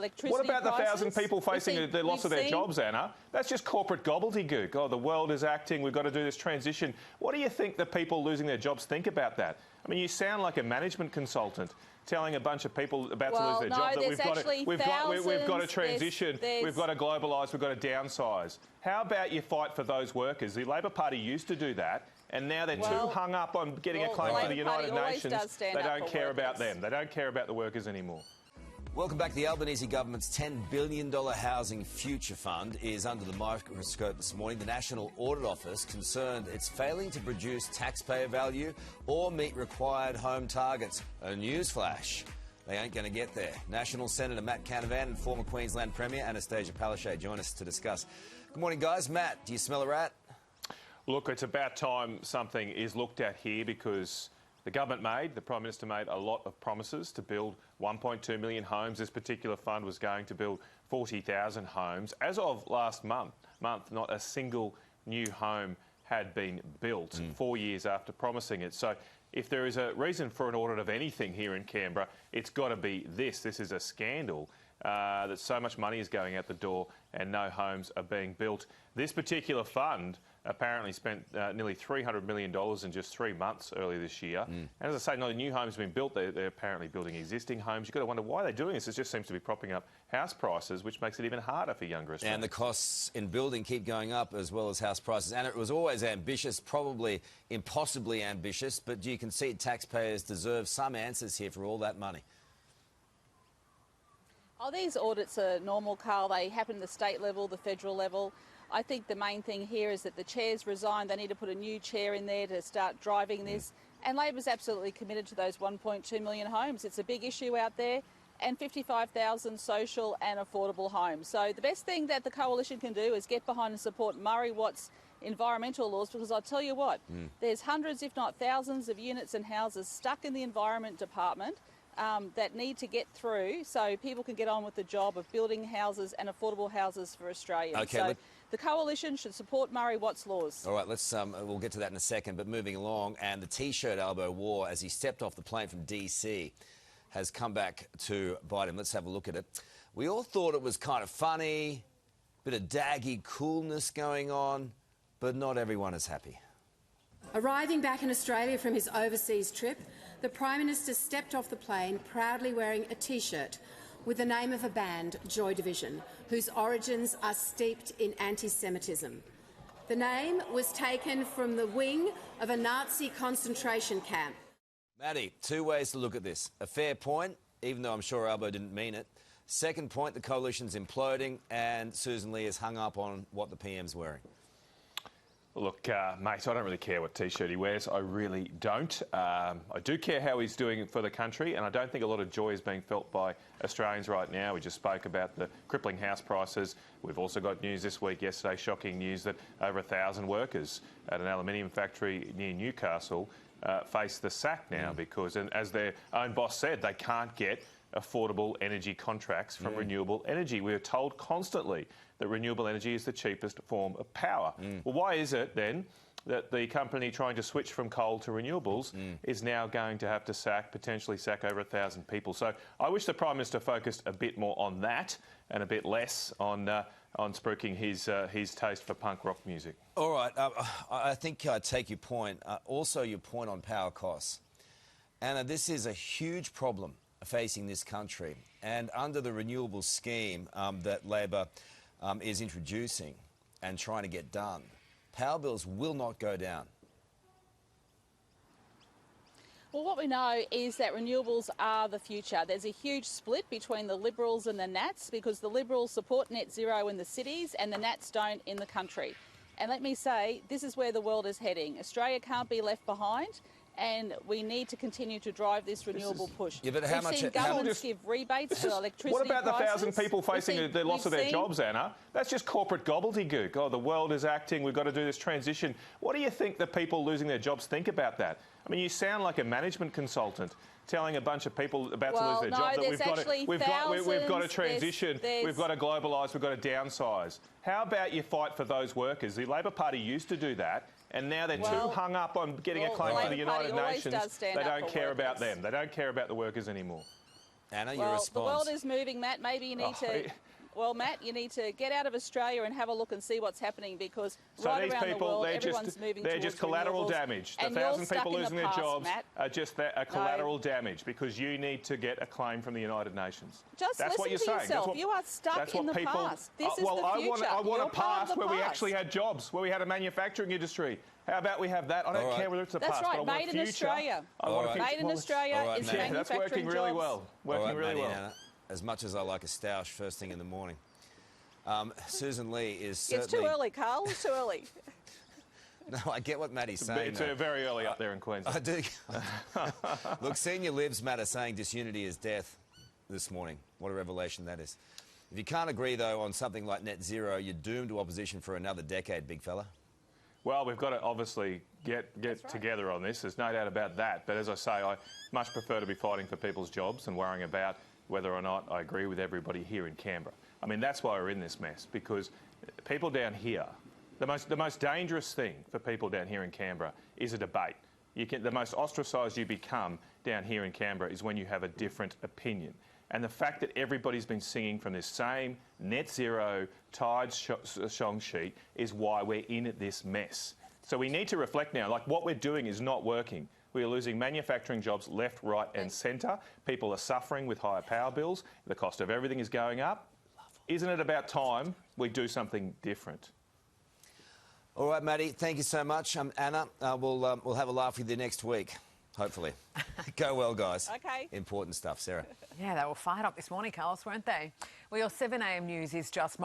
electricity What about prices. the 1,000 people facing the loss of their jobs, Anna? That's just corporate gobbledygook. Oh, the world is acting, we've got to do this transition. What do you think the people losing their jobs think about that? I mean, you sound like a management consultant telling a bunch of people about to lose their job that we've got to transition, we've got to globalise, we've got to downsize. How about you fight for those workers? The Labor Party used to do that, and now they're too hung up on getting a claim for the United Nations. They don't care about them. They don't care about the workers anymore. Welcome back. The Albanese government's $10 billion Housing Future Fund is under the microscope this morning. The National Audit Office concerned it's failing to produce taxpayer value or meet required home targets. A newsflash. They ain't going to get there. National Senator M.Canavan and former Queensland Premier Anastasia Palaszczuk join us to discuss. Good morning, guys. Matt, do you smell a rat? Look, it's about time something is looked at here because the the Prime Minister made a lot of promises to build 1.2 million homes. This particular fund was going to build 40,000 homes. As of last month, not a single new home had been built 4 years after promising it. So if there is a reason for an audit of anything here in Canberra, it's got to be this. This is a scandal that so much money is going out the door and no homes are being built. This particular fund apparently spent nearly $300 million in just 3 months earlier this year. And as I say, no new homes have been built. They're apparently building existing homes. You've got to wonder why they're doing this. It just seems to be propping up house prices, which makes it even harder for younger Australians. And the costs in building keep going up as well as house prices. And it was always ambitious, probably impossibly ambitious, but do you concede taxpayers deserve some answers here for all that money? Oh, these audits are normal, Carl. They happen at the state level, the federal level. I think the main thing here is that the chair's resigned. They need to put a new chair in there to start driving this. And Labor's absolutely committed to those 1.2 million homes. It's a big issue out there. And 55,000 social and affordable homes. So the best thing that the coalition can do is get behind and support Murray Watt's environmental laws, because I'll tell you what, there's hundreds, if not thousands, of units and houses stuck in the Environment Department that need to get through so people can get on with the job of building houses and affordable houses for Australians. Okay, so the coalition should support Murray Watt's laws. All right, we'll get to that in a second, but moving along, and the T-shirt Albo wore as he stepped off the plane from DC has come back to bite him. Let's have a look at it. We all thought it was kind of funny, bit of daggy coolness going on, but not everyone is happy. Arriving back in Australia from his overseas trip, the Prime Minister stepped off the plane proudly wearing a T-shirt with the name of a band, Joy Division, whose origins are steeped in anti-Semitism. The name was taken from the wing of a Nazi concentration camp. Maddie, two ways to look at this. A fair point, even though I'm sure Albo didn't mean it. Second point, the coalition's imploding and Susan Lee is hung up on what the PM's wearing. Look, mate, I don't really care what T-shirt he wears. I really don't. I do care how he's doing for the country, and I don't think a lot of joy is being felt by Australians right now. We just spoke about the crippling house prices. We've also got news this week, yesterday, shocking news that over 1,000 workers at an aluminium factory near Newcastle face the sack now because, and as their own boss said, they can't get affordable energy contracts from renewable energy. We are told constantly that renewable energy is the cheapest form of power. Well, why is it then that the company trying to switch from coal to renewables is now going to have to potentially sack over 1,000 people? So I wish the Prime Minister focused a bit more on that and a bit less on spruiking his taste for punk rock music. All right, I think I take your point. Also your point on power costs. Anna, this is a huge problem facing this country. And under the renewable scheme that Labor is introducing and trying to get done, power bills will not go down. Well, what we know is that renewables are the future. There's a huge split between the Liberals and the Nats because the Liberals support net zero in the cities and the Nats don't in the country. And let me say, this is where the world is heading. Australia can't be left behind. And we need to continue to drive this renewable push. Yeah, but how We've much? seen governments give rebates to electricity What about prices. the 1,000 people facing the loss of their jobs, Anna? That's just corporate gobbledygook. Oh, the world is acting, we've got to do this transition. What do you think the people losing their jobs think about that? I mean, you sound like a management consultant telling a bunch of people about to lose their job that we've got to transition, we've got to globalise, we've got to downsize. How about you fight for those workers? The Labor Party used to do that. And now they're too hung up on getting a claim for the United Nations. They don't care about them. They don't care about the workers anymore. Anna, your Well, response. the world is moving, Matt. Maybe you need to... Well, Matt, you need to get out of Australia and have a look and see what's happening, because right around the world, everyone's moving towards they're just collateral renewables, damage. The and 1,000 people losing their jobs Matt. are just a collateral damage, because you need to get a claim from the United Nations. Just that's listen what you're to saying. yourself. You are stuck in the past. This is the future. I want You're a past where we past. actually had jobs, where we had a manufacturing industry. How about we have that? I don't care whether it's a That's past. right. But I want Made in Australia. Made in Australia is Matt. Yeah, that's manufacturing working really jobs. well. Working really well. Anna, as much as I like a stoush first thing in the morning, Susan Lee is certainly... It's too early, Carl. It's too early. No, I get what Maddie's saying. It's very early up there in Queensland. I do. Look, senior Libs, Matt, are saying disunity is death this morning. What a revelation that is. If you can't agree, though, on something like net zero, you're doomed to opposition for another decade, big fella. Well, we've got to obviously get together on this. There's no doubt about that. But as I say, I much prefer to be fighting for people's jobs and worrying about whether or not I agree with everybody here in Canberra. I mean, that's why we're in this mess, because people down here, the most dangerous thing for people down here in Canberra is a debate. The most ostracised you become down here in Canberra is when you have a different opinion. And the fact that everybody's been singing from this same net zero tied song sheet is why we're in this mess. So we need to reflect now, like what we're doing is not working. We are losing manufacturing jobs left, right and centre. People are suffering with higher power bills. The cost of everything is going up. Isn't it about time we do something different? All right, Maddie, thank you so much. Anna, we'll have a laugh with you next week, hopefully. Go well, guys. Okay. Important stuff. Sarah. Yeah, they were fired up this morning, Carlos, weren't they? Well, your 7am news is just...